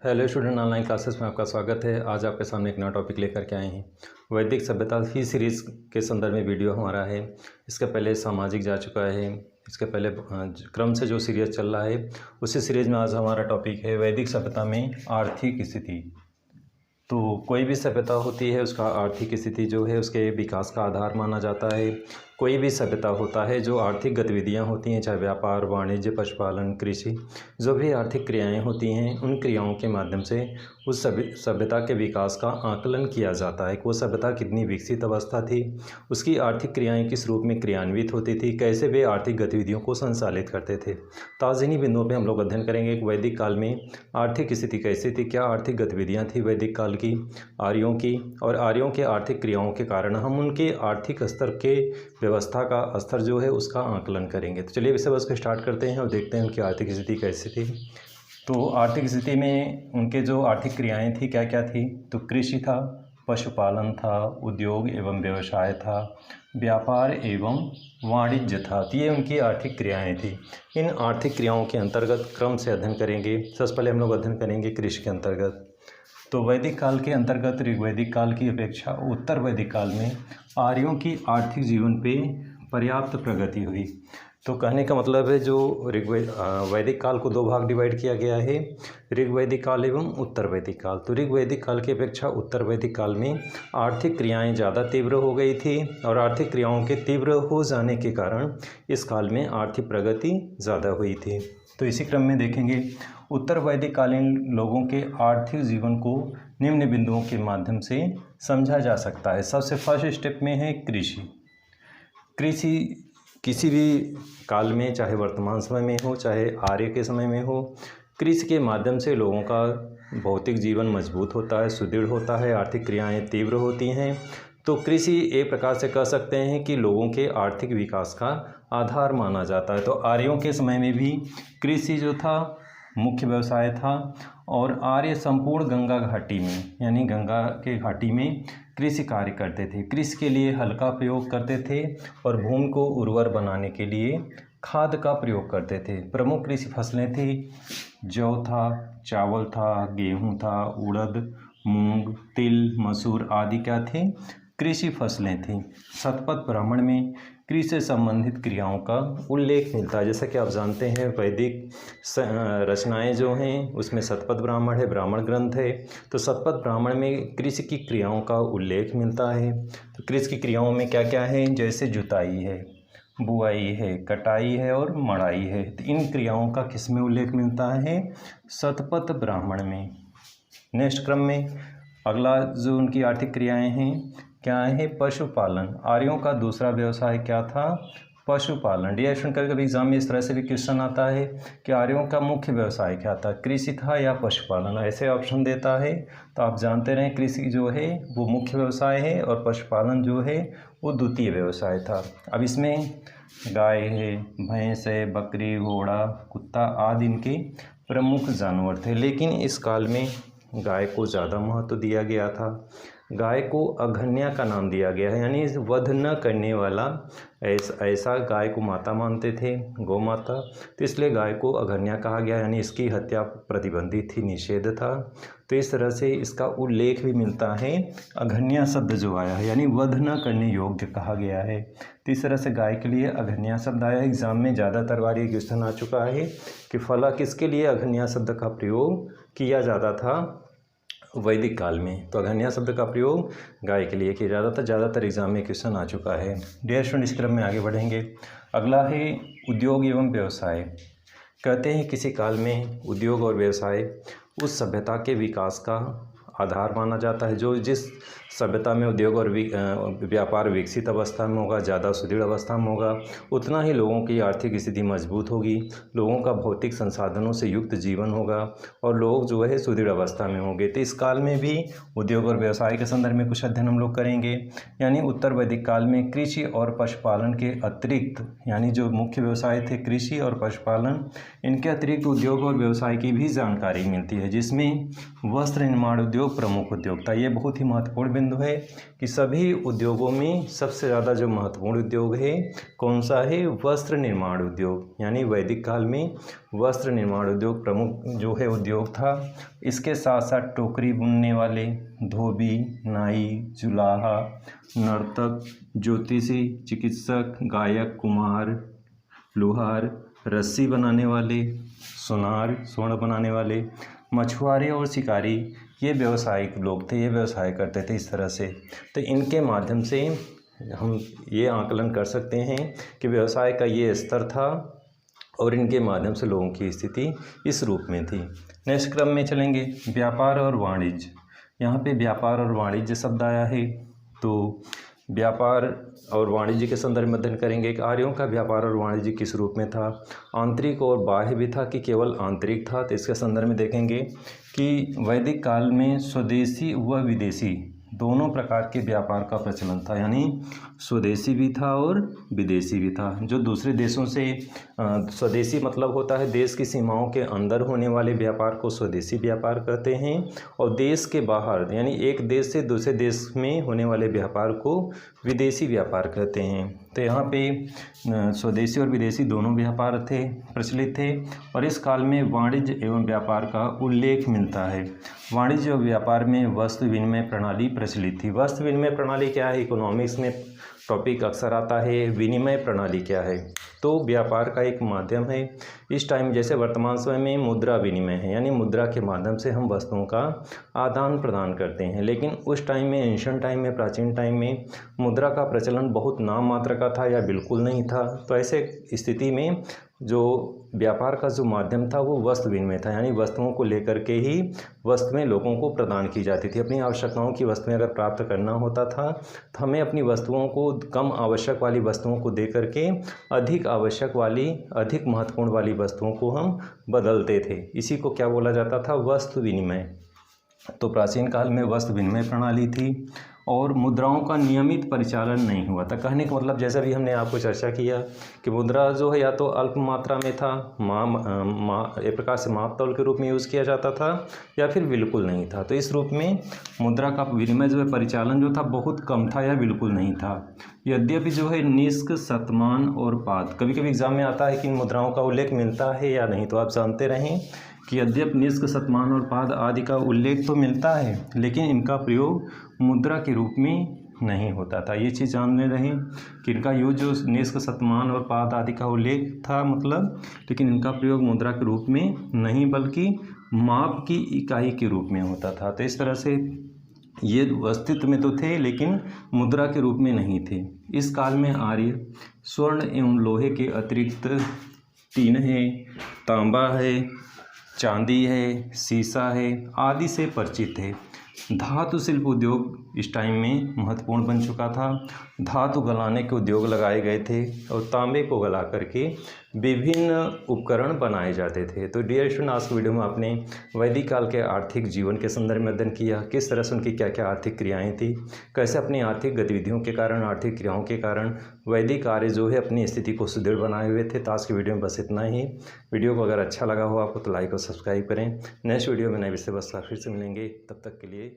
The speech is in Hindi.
हेलो स्टूडेंट, ऑनलाइन क्लासेस में आपका स्वागत है। आज आपके सामने एक नया टॉपिक लेकर के आए हैं। वैदिक सभ्यता ही सीरीज़ के संदर्भ में वीडियो हमारा है। इसके पहले सामाजिक जा चुका है। इसके पहले क्रम से जो सीरीज़ चल रहा है उसी सीरीज़ में आज हमारा टॉपिक है वैदिक सभ्यता में आर्थिक स्थिति। तो कोई भी सभ्यता होती है उसका आर्थिक स्थिति जो है उसके विकास का आधार माना जाता है। कोई भी सभ्यता होता है जो आर्थिक गतिविधियां होती हैं, चाहे व्यापार, वाणिज्य, पशुपालन, कृषि, जो भी आर्थिक क्रियाएं होती हैं उन क्रियाओं के माध्यम से उस सभ्यता के विकास का आकलन किया जाता है कि वो सभ्यता कितनी विकसित अवस्था थी, उसकी आर्थिक क्रियाएँ किस रूप में क्रियान्वित होती थी, कैसे वे आर्थिक गतिविधियों को संचालित करते थे। तो आज इन्हीं बिंदुओं पर हम लोग अध्ययन करेंगे कि वैदिक काल में आर्थिक स्थिति कैसी थी, क्या आर्थिक गतिविधियाँ थी वैदिक काल की आर्यों की, और आर्यों के आर्थिक क्रियाओं के कारण हम उनके आर्थिक स्तर के व्यवस्था का स्तर जो है उसका आकलन करेंगे। तो चलिए विषय वस्तु को स्टार्ट करते हैं और देखते हैं उनकी आर्थिक स्थिति कैसी थी। तो आर्थिक स्थिति में उनके जो आर्थिक क्रियाएं थी क्या क्या थी, तो कृषि था, पशुपालन था, उद्योग एवं व्यवसाय था, व्यापार एवं वाणिज्य था। तो ये उनकी आर्थिक क्रियाएं थी। इन आर्थिक क्रियाओं के अंतर्गत क्रम से अध्ययन करेंगे। सबसे पहले हम लोग अध्ययन करेंगे कृषि के अंतर्गत। तो वैदिक काल के अंतर्गत ऋग्वैदिक काल की अपेक्षा उत्तर वैदिक काल में आर्यों की आर्थिक जीवन पे पर्याप्त प्रगति हुई। तो कहने का मतलब है जो वैदिक काल को दो भाग डिवाइड किया गया है, ऋग्वैदिक काल एवं उत्तर वैदिक काल। तो ऋग्वैदिक काल की अपेक्षा उत्तर वैदिक काल में आर्थिक क्रियाएं ज़्यादा तीव्र हो गई थी और आर्थिक क्रियाओं के तीव्र हो जाने के कारण इस काल में आर्थिक प्रगति ज़्यादा हुई थी। तो इसी क्रम में देखेंगे उत्तर वैदिक कालीन लोगों के आर्थिक जीवन को निम्न बिंदुओं के माध्यम से समझा जा सकता है। सबसे फर्स्ट स्टेप में है कृषि। कृषि किसी भी काल में, चाहे वर्तमान समय में हो चाहे आर्य के समय में हो, कृषि के माध्यम से लोगों का भौतिक जीवन मजबूत होता है, सुदृढ़ होता है, आर्थिक क्रियाएं तीव्र होती हैं। तो कृषि एक प्रकार से कह सकते हैं कि लोगों के आर्थिक विकास का आधार माना जाता है। तो आर्यों के समय में भी कृषि जो था मुख्य व्यवसाय था और आर्य संपूर्ण गंगा घाटी में, यानी गंगा के घाटी में कृषि कार्य करते थे। कृषि के लिए हल का प्रयोग करते थे और भूमि को उर्वर बनाने के लिए खाद का प्रयोग करते थे। प्रमुख कृषि फसलें थी, जौ था, चावल था, गेहूं था, उड़द, मूंग, तिल, मसूर आदि क्या थे, कृषि फसलें थीं। शतपथ ब्राह्मण में कृषि से संबंधित क्रियाओं का उल्लेख मिलता है। जैसा कि आप जानते हैं वैदिक रचनाएं जो हैं उसमें शतपथ ब्राह्मण है, ब्राह्मण ग्रंथ है। तो शतपथ ब्राह्मण में कृषि की क्रियाओं का उल्लेख मिलता है। तो कृषि की क्रियाओं में क्या क्या है, जैसे जुताई है, बुआई है, कटाई है और मड़ाई है। तो इन क्रियाओं का किस में उल्लेख मिलता है, शतपथ ब्राह्मण में। नेक्स्ट क्रम में अगला जो उनकी आर्थिक क्रियाएं हैं क्या है, पशुपालन। आर्यों का दूसरा व्यवसाय क्या था, पशुपालन। डिएक्शन कभी कभी एग्जाम में इस तरह से भी क्वेश्चन आता है कि आर्यों का मुख्य व्यवसाय क्या था, कृषि था या पशुपालन, ऐसे ऑप्शन देता है। तो आप जानते रहें कृषि जो है वो मुख्य व्यवसाय है और पशुपालन जो है वो द्वितीय व्यवसाय था। अब इसमें गाय है, भैंस है, बकरी, घोड़ा, कुत्ता आदि इनके प्रमुख जानवर थे। लेकिन इस काल में गाय को ज़्यादा महत्व दिया गया था। गाय को अघन्या का नाम दिया गया है, यानी वध न करने वाला। ऐसा गाय को माता मानते थे, गौ माता, तो इसलिए गाय को अघन्या कहा गया, यानी इसकी हत्या प्रतिबंधित थी, निषेध था। तो इस तरह से इसका उल्लेख भी मिलता है, अघन्या शब्द जो आया है यानी वध न करने योग्य कहा गया है। तो इस तरह से गाय के लिए अघन्या शब्द आया है। एग्जाम में ज़्यादातर बार ये क्वेश्चन आ चुका है कि फला किसके लिए अघन्या शब्द का प्रयोग किया जाता था वैदिक काल में। तो अघन्या शब्द का प्रयोग गाय के लिए किया जाता था। ज़्यादातर एग्जाम में क्वेश्चन आ चुका है। डियर स्टूडेंट, इस क्रम में आगे बढ़ेंगे। अगला है उद्योग एवं व्यवसाय। कहते हैं किसी काल में उद्योग और व्यवसाय उस सभ्यता के विकास का आधार माना जाता है। जो जिस सभ्यता में उद्योग और व्यापार विकसित अवस्था में होगा, ज़्यादा सुदृढ़ अवस्था में होगा, उतना ही लोगों की आर्थिक स्थिति मजबूत होगी, लोगों का भौतिक संसाधनों से युक्त जीवन होगा और लोग जो है सुदृढ़ अवस्था में होंगे। तो इस काल में भी उद्योग और व्यवसाय के संदर्भ में कुछ अध्ययन हम लोग करेंगे। यानी उत्तर वैदिक काल में कृषि और पशुपालन के अतिरिक्त, यानी जो मुख्य व्यवसाय थे कृषि और पशुपालन, इनके अतिरिक्त उद्योग और व्यवसाय की भी जानकारी मिलती है, जिसमें वस्त्र निर्माण उद्योग उद्योग प्रमुख उद्योग था। ये बहुत ही महत्वपूर्ण बिंदु है कि सभी उद्योगों में सबसे ज़्यादा जो महत्वपूर्ण उद्योग है कौन सा है, वस्त्र निर्माण उद्योग, यानी वैदिक काल में वस्त्र निर्माण उद्योग प्रमुख जो है उद्योग था। इसके साथ साथ टोकरी बुनने वाले, धोबी, नाई, जुलाहा, नर्तक, ज्योतिषी, चिकित्सक, गायक, कुम्हार, लोहार, रस्सी बनाने वाले, सुनार, स्वर्ण बनाने वाले, मछुआरे और शिकारी, ये व्यवसायिक लोग थे, ये व्यवसाय करते थे इस तरह से। तो इनके माध्यम से हम ये आकलन कर सकते हैं कि व्यवसाय का ये स्तर था और इनके माध्यम से लोगों की स्थिति इस रूप में थी। नेक्स्ट क्रम में चलेंगे, व्यापार और वाणिज्य। यहाँ पे व्यापार और वाणिज्य शब्द आया है, तो व्यापार और वाणिज्य के संदर्भ में अध्ययन करेंगे कि आर्यों का व्यापार और वाणिज्य किस रूप में था, आंतरिक और बाह्य भी था कि केवल आंतरिक था। तो इसके संदर्भ में देखेंगे कि वैदिक काल में स्वदेशी व विदेशी दोनों प्रकार के व्यापार का प्रचलन था, यानी स्वदेशी भी था और विदेशी भी था। जो दूसरे देशों से स्वदेशी मतलब होता है देश की सीमाओं के अंदर होने वाले व्यापार को स्वदेशी व्यापार कहते हैं, और देश के बाहर यानी एक देश से दूसरे देश में होने वाले व्यापार को विदेशी व्यापार कहते हैं। तो यहाँ पे स्वदेशी और विदेशी दोनों व्यापार थे, प्रचलित थे। और इस काल में वाणिज्य एवं व्यापार का उल्लेख मिलता है। वाणिज्य और व्यापार में वस्तु विनिमय प्रणाली प्रचलित थी। वस्तु विनिमय प्रणाली क्या है, इकोनॉमिक्स में टॉपिक अक्सर आता है। विनिमय प्रणाली क्या है, तो व्यापार का एक माध्यम है। इस टाइम जैसे वर्तमान समय में मुद्रा विनिमय है, यानी मुद्रा के माध्यम से हम वस्तुओं का आदान प्रदान करते हैं। लेकिन उस टाइम में, एंशिएंट टाइम में, प्राचीन टाइम में मुद्रा का प्रचलन बहुत नाम मात्र का था या बिल्कुल नहीं था। तो ऐसे स्थिति में जो व्यापार का जो माध्यम था वो वस्तु विनिमय था, यानी वस्तुओं को लेकर के ही वस्तुएं लोगों को प्रदान की जाती थी। अपनी आवश्यकताओं की वस्तुएं अगर प्राप्त करना होता था तो हमें अपनी वस्तुओं को कम आवश्यक वाली वस्तुओं को दे करके अधिक आवश्यक वाली, अधिक महत्वपूर्ण वाली वस्तुओं को हम बदलते थे। इसी को क्या बोला जाता था, वस्तु विनिमय। तो प्राचीन काल में वस्तु विनिमय प्रणाली थी और मुद्राओं का नियमित परिचालन नहीं हुआ था। कहने का मतलब जैसा भी हमने आपको चर्चा किया कि मुद्रा जो है या तो अल्प मात्रा में था, एक प्रकार से माप तौल के रूप में यूज़ किया जाता था, या फिर बिल्कुल नहीं था। तो इस रूप में मुद्रा का विनिमय जो है, परिचालन जो था बहुत कम था या बिल्कुल नहीं था। यद्यपि जो है निष्क, शतमान और पाद, कभी कभी एग्जाम में आता है कि इन मुद्राओं का उल्लेख मिलता है या नहीं, तो आप जानते रहें कि यद्यप निष्क, शतमान और पाद आदि का उल्लेख तो मिलता है, लेकिन इनका प्रयोग मुद्रा के रूप में नहीं होता था। ये चीज़ जानने रहें कि इनका यूज जो निष्क, शतमान और पाद आदि का उल्लेख था मतलब, लेकिन इनका प्रयोग मुद्रा के रूप में नहीं बल्कि माप की इकाई के रूप में होता था। तो इस तरह से ये अस्तित्व में तो थे लेकिन मुद्रा के रूप में नहीं थे। इस काल में आर्य स्वर्ण एवं लोहे के अतिरिक्त टीन है, तांबा है, चांदी है, शीशा है आदि से परिचित है। धातु शिल्प उद्योग इस टाइम में महत्वपूर्ण बन चुका था। धातु गलाने के उद्योग लगाए गए थे और तांबे को गला करके विभिन्न उपकरण बनाए जाते थे। तो डियर स्टूडेंट, आज की वीडियो में आपने वैदिक काल के आर्थिक जीवन के संदर्भ में अध्ययन किया, किस तरह से उनकी क्या क्या आर्थिक क्रियाएं थी, कैसे अपनी आर्थिक गतिविधियों के कारण, आर्थिक क्रियाओं के कारण वैदिक आर्य जो है अपनी स्थिति को सुदृढ़ बनाए हुए थे। तो आज की वीडियो में बस इतना ही। वीडियो को अगर अच्छा लगा हो आपको तो लाइक और सब्सक्राइब करें। नेक्स्ट वीडियो में नए विषय वस्तु फिर से मिलेंगे, तब तक के लिए